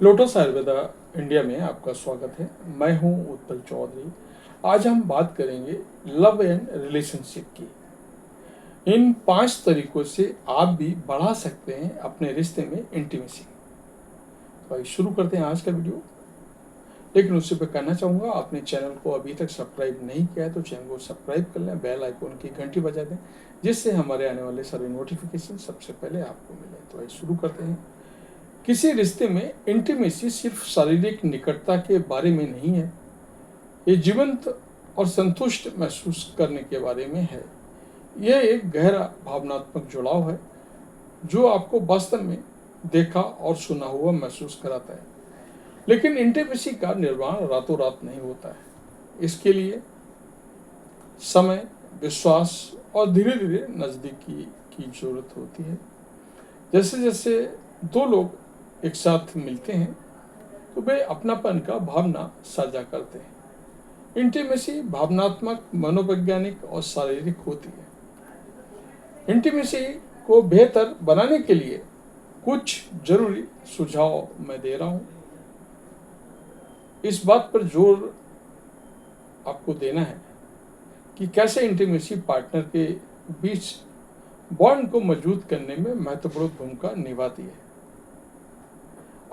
Lotus Ayurveda India में आपका स्वागत है। मैं हूं उत्पल चौधरी। आज हम बात करेंगे लव एंड रिलेशनशिप की। इन 5 तरीकों से आप भी बढ़ा सकते हैं अपने रिश्ते में इंटीमेसी। तो आइए शुरू करते हैं आज का वीडियो। लेकिन उससे पहले कहना चाहूँगा, आपने चैनल को अभी तक सब्सक्राइब नहीं किया है तो चैनल को सब्सक्राइब कर लें, बेल आइकॉन की घंटी बजा दें, जिससे हमारे आने वाले सारे नोटिफिकेशन सबसे पहले आपको मिले। तो आइए शुरू करते हैं। किसी रिश्ते में इंटीमेसी सिर्फ शारीरिक निकटता के बारे में नहीं है, ये जीवंत और संतुष्ट महसूस करने के बारे में है। यह एक गहरा भावनात्मक जुड़ाव है जो आपको वास्तव में देखा और सुना हुआ महसूस कराता है। लेकिन इंटीमेसी का निर्माण रातों रात नहीं होता है। इसके लिए समय, विश्वास और धीरे धीरे नज़दीकी की जरूरत होती है। जैसे जैसे दो लोग एक साथ मिलते हैं तो वे अपनापन का भावना साझा करते हैं। इंटीमेसी भावनात्मक, मनोवैज्ञानिक और शारीरिक होती है। इंटीमेसी को बेहतर बनाने के लिए कुछ जरूरी सुझाव मैं दे रहा हूं। इस बात पर जोर आपको देना है कि कैसे इंटीमेसी पार्टनर के बीच बॉन्ड को मजबूत करने में महत्वपूर्ण भूमिका निभाती है।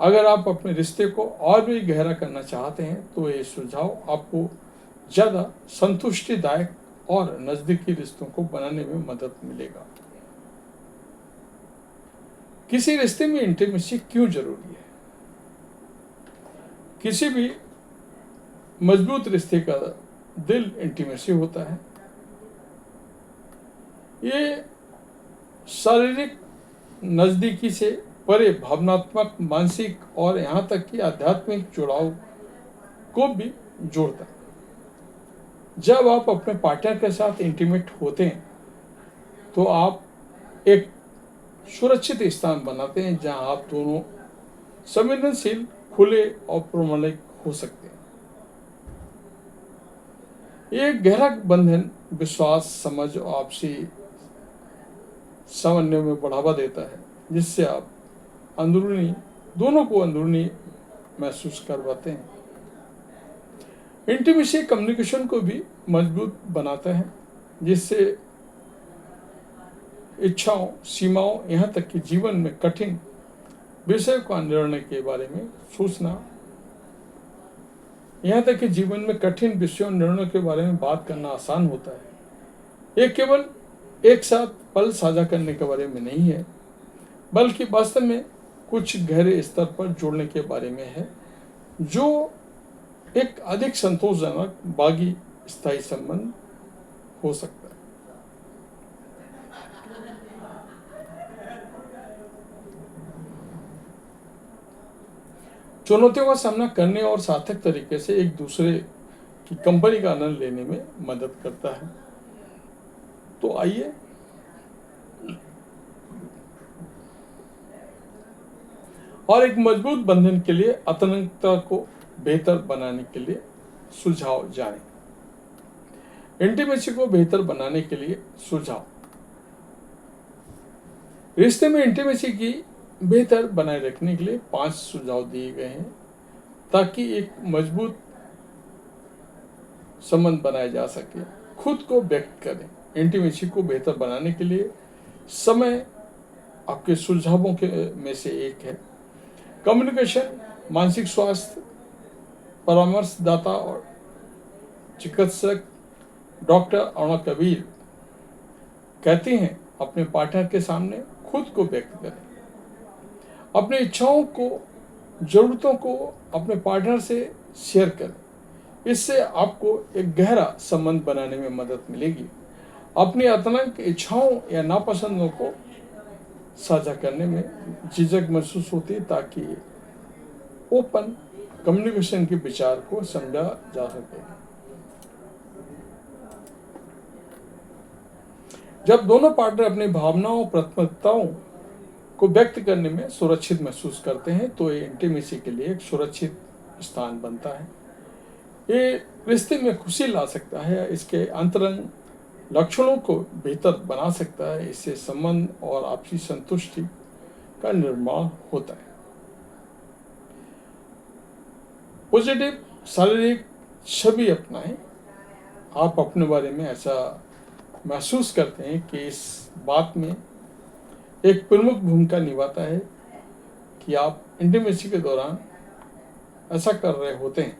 अगर आप अपने रिश्ते को और भी गहरा करना चाहते हैं तो ये सुझाव आपको ज़्यादा संतुष्टिदायक और नज़दीकी रिश्तों को बनाने में मदद मिलेगा। किसी रिश्ते में इंटीमेसी क्यों जरूरी है? किसी भी मजबूत रिश्ते का दिल इंटीमेसी होता है। ये शारीरिक नज़दीकी से परे भावनात्मक, मानसिक और यहाँ तक कि आध्यात्मिक जुड़ाव को भी जोड़ता है। जब आप अपने पार्टनर के साथ इंटीमेट होते हैं तो आप एक सुरक्षित स्थान बनाते हैं जहां आप दोनों संवेदनशील, खुले और प्रामाणिक हो सकते हैं। ये गहरा बंधन विश्वास, समझ और आपसी समन्वय में बढ़ावा देता है, जिससे आप दोनों को अंदरूनी महसूस करवाते हैं। इंटीमेसी कम्युनिकेशन को भी मजबूत बनाता है, जिससे इच्छाओं, सीमाओं, यहाँ तक कि जीवन में कठिन विषय का निर्णय के बारे में सोचना, यहाँ तक कि जीवन में कठिन विषयों, निर्णयों के बारे में बात करना आसान होता है। ये केवल एक साथ पल साझा करने के बारे में नहीं है, बल्कि वास्तव में कुछ गहरे स्तर पर जुड़ने के बारे में है, जो एक अधिक संतोषजनक, बागी, स्थायी संबंध हो सकता है। चुनौतियों का सामना करने और सार्थक तरीके से एक दूसरे की कंपनी का आनंद लेने में मदद करता है। तो आइए और एक मजबूत बंधन के लिए आत्मीयता को बेहतर बनाने के लिए सुझाव जानें। इंटीमेसी को बेहतर बनाने के लिए सुझाव। रिश्ते में इंटीमेसी की बेहतर बनाए रखने के लिए 5 सुझाव दिए गए हैं ताकि एक मजबूत संबंध बनाया जा सके। खुद को व्यक्त करें। इंटीमेसी को बेहतर बनाने के लिए समय आपके सुझावों के में से एक है। कम्युनिकेशन, मानसिक स्वास्थ्य परामर्शदाता और चिकित्सक डॉक्टर अरुणा कबीर कहते हैं, अपने पार्टनर के सामने खुद को व्यक्त करें। अपनी इच्छाओं को, जरूरतों को अपने पार्टनर से शेयर करें। इससे आपको एक गहरा संबंध बनाने में मदद मिलेगी। अपनी आत्मिक इच्छाओं या नापसंदों को साझा करने में झिझक महसूस होती है ताकि ओपन कम्युनिकेशन के विचार को समझा जा सके। जब दोनों पार्टनर अपनी भावनाओं, प्राथमिकताओं को व्यक्त करने में सुरक्षित महसूस करते हैं तो ये इंटीमेसी के लिए एक सुरक्षित स्थान बनता है। ये रिश्ते में खुशी ला सकता है, इसके अंतरंग लक्षणों को बेहतर बना सकता है। इससे संबंध और आपसी संतुष्टि का निर्माण होता है। पॉजिटिव शारीरिक छवि अपनाएं। आप अपने बारे में ऐसा महसूस करते हैं कि इस बात में एक प्रमुख भूमिका निभाता है कि आप इंटीमेसी के दौरान ऐसा कर रहे होते हैं।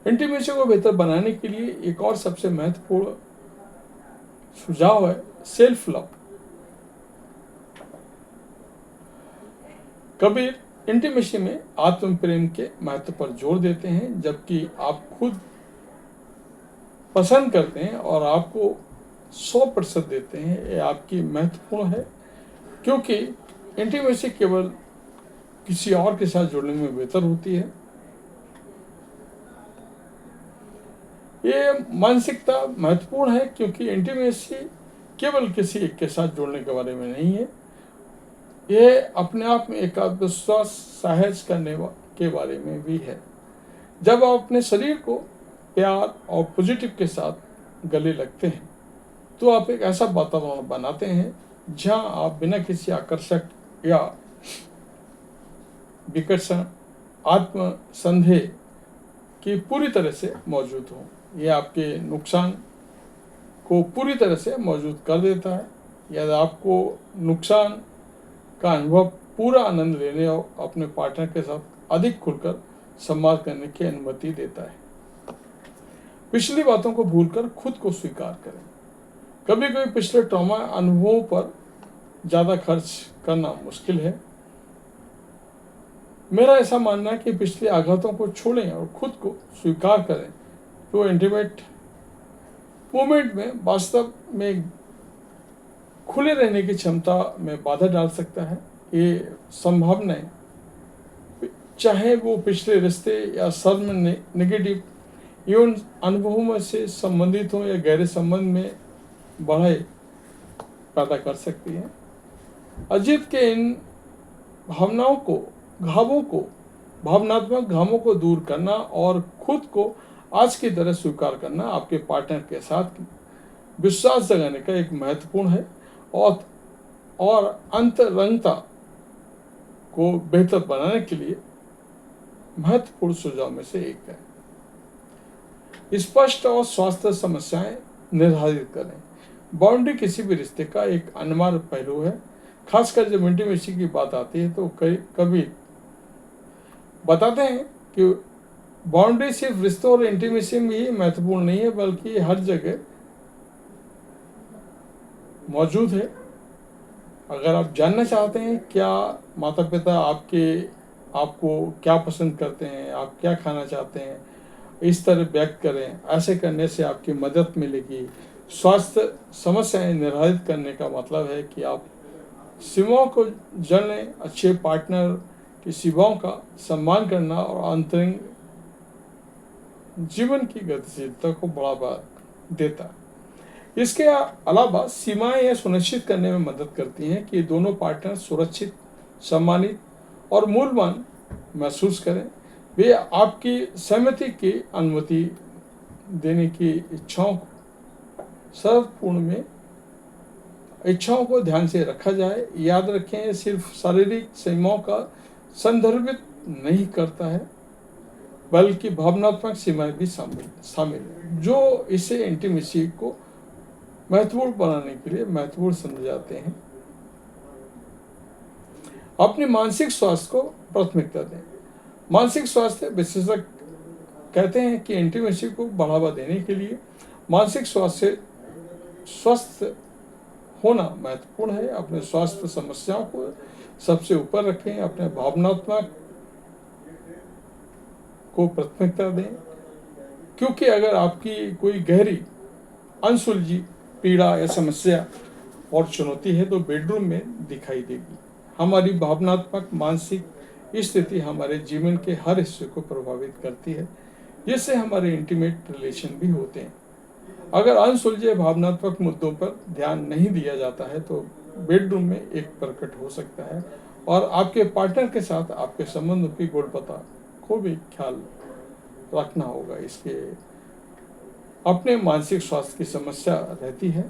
इंटीमेसी को बेहतर बनाने के लिए एक और सबसे महत्वपूर्ण सुझाव है सेल्फ लव। कबीर इंटीमेसी में आत्म प्रेम के महत्व पर जोर देते हैं, जबकि आप खुद पसंद करते हैं और आपको 100% देते हैं। ये आपकी महत्वपूर्ण है, क्योंकि इंटीमेसी केवल किसी और के साथ जुड़ने में बेहतर होती है। ये मानसिकता महत्वपूर्ण है, क्योंकि इंटीमेसी केवल किसी एक के साथ जुड़ने के बारे में नहीं है, ये अपने आप में एक आत्मविश्वास सहज करने के बारे में भी है। जब आप अपने शरीर को प्यार और पॉजिटिव के साथ गले लगते हैं, तो आप एक ऐसा वातावरण बनाते हैं जहां आप बिना किसी आकर्षक या विकर्षण आत्म संदेह की पूरी तरह से मौजूद हो। यह आपके नुकसान को पूरी तरह से मौजूद कर देता है। यदि आपको नुकसान का अनुभव पूरा आनंद लेने और अपने पार्टनर के साथ अधिक खुलकर संवाद करने की अनुमति देता है। पिछली बातों को भूलकर खुद को स्वीकार करें। कभी कभी पिछले ट्रॉमा अनुभवों पर ज़्यादा खर्च करना मुश्किल है। मेरा ऐसा मानना है कि पिछले आघातों को छोड़ें और खुद को स्वीकार करें, तो इंटीमेट मोमेंट में वास्तव में खुले रहने की क्षमता में बाधा डाल सकता है। ये संभावनाएं, चाहे वो पिछले रिश्ते या शर्म नेगेटिव यौन अनुभवों में से संबंधित हो या गहरे संबंध में बढ़ाए पैदा कर सकती है। अजीत के इन भावनात्मक घावों को दूर करना और खुद को आज की तरह स्वीकार करना आपके पार्टनर के साथ विश्वास जगाने का एक महत्वपूर्ण है और अंतरंगता को बेहतर बनाने के लिए महत्वपूर्ण सुझाव में से एक है। स्पष्ट और स्वास्थ्य समस्याएं निर्धारित करें। बाउंड्री किसी भी रिश्ते का एक अनिवार्य पहलू है, खासकर जब इंटीमेसी की बात आती है। तो कभी बताते हैं कि बाउंड्री सिर्फ रिश्तों और इंटीमेसी में ही महत्वपूर्ण नहीं है, बल्कि हर जगह मौजूद है। अगर आप जानना चाहते हैं क्या माता पिता आपको क्या पसंद करते हैं, आप क्या खाना चाहते हैं, इस तरह व्यक्त करें। ऐसे करने से आपकी मदद मिलेगी। स्वास्थ्य समस्याएं निर्धारित करने का मतलब है कि आप सीमाओं को जानने, अच्छे पार्टनर की सीमाओं का सम्मान करना और अंतरंग जीवन की गतिशीलता को बढ़ावा देता है। इसके अलावा सीमाएं यह सुनिश्चित करने में मदद करती हैं कि दोनों पार्टनर सुरक्षित, सम्मानित और मूल्यवान महसूस करें। वे आपकी सहमति की अनुमति देने की इच्छाओं को ध्यान से रखा जाए। याद रखें, सिर्फ शारीरिक सीमाओं का संदर्भित नहीं करता है, बल्कि भावनात्मक सीमाएं भी शामिल है, जो इसे इंटीमेसी को महत्वपूर्ण बनाने के लिए महत्वपूर्ण समझे जाते हैं। अपने मानसिक स्वास्थ्य को प्राथमिकता दें। मानसिक स्वास्थ्य विशेषज्ञ कहते हैं कि इंटीमेसी को बढ़ावा देने के लिए मानसिक स्वस्थ होना महत्वपूर्ण है। अपने स्वास्थ्य समस्याओं को सबसे ऊपर रखें। अपने भावनात्मक को प्राथमिकता दें, क्योंकि अगर आपकी कोई गहरी अनसुलझी पीड़ा या समस्या और चुनौती है तो बेडरूम में दिखाई देगी। हमारी भावनात्मक मानसिक स्थिति हमारे जीवन के हर हिस्से को प्रभावित करती है, जिससे हमारे इंटीमेट रिलेशन भी होते हैं। अगर अनसुलझे भावनात्मक मुद्दों पर ध्यान नहीं दिया जाता है तो बेडरूम में एक प्रकट हो सकता है और आपके पार्टनर के साथ आपके संबंधों की गुणवत्ता को भी ख्याल रखना होगा। इसके अपने मानसिक स्वास्थ्य की समस्या रहती है।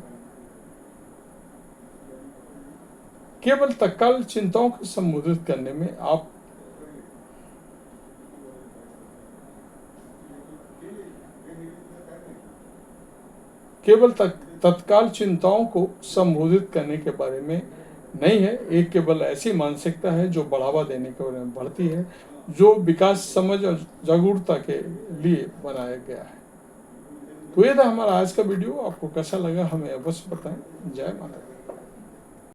केवल तत्काल चिंताओं को संबोधित करने में आप केवल तत्काल चिंताओं को संबोधित करने के बारे में नहीं है। एक केवल ऐसी मानसिकता है जो बढ़ावा देने के बारे में बढ़ती है, जो विकास, समझ और जागरूकता के लिए बनाया गया है। तो ये था हमारा आज का वीडियो। आपको कैसा लगा हमें अवश्य बताएं। जय माता दी।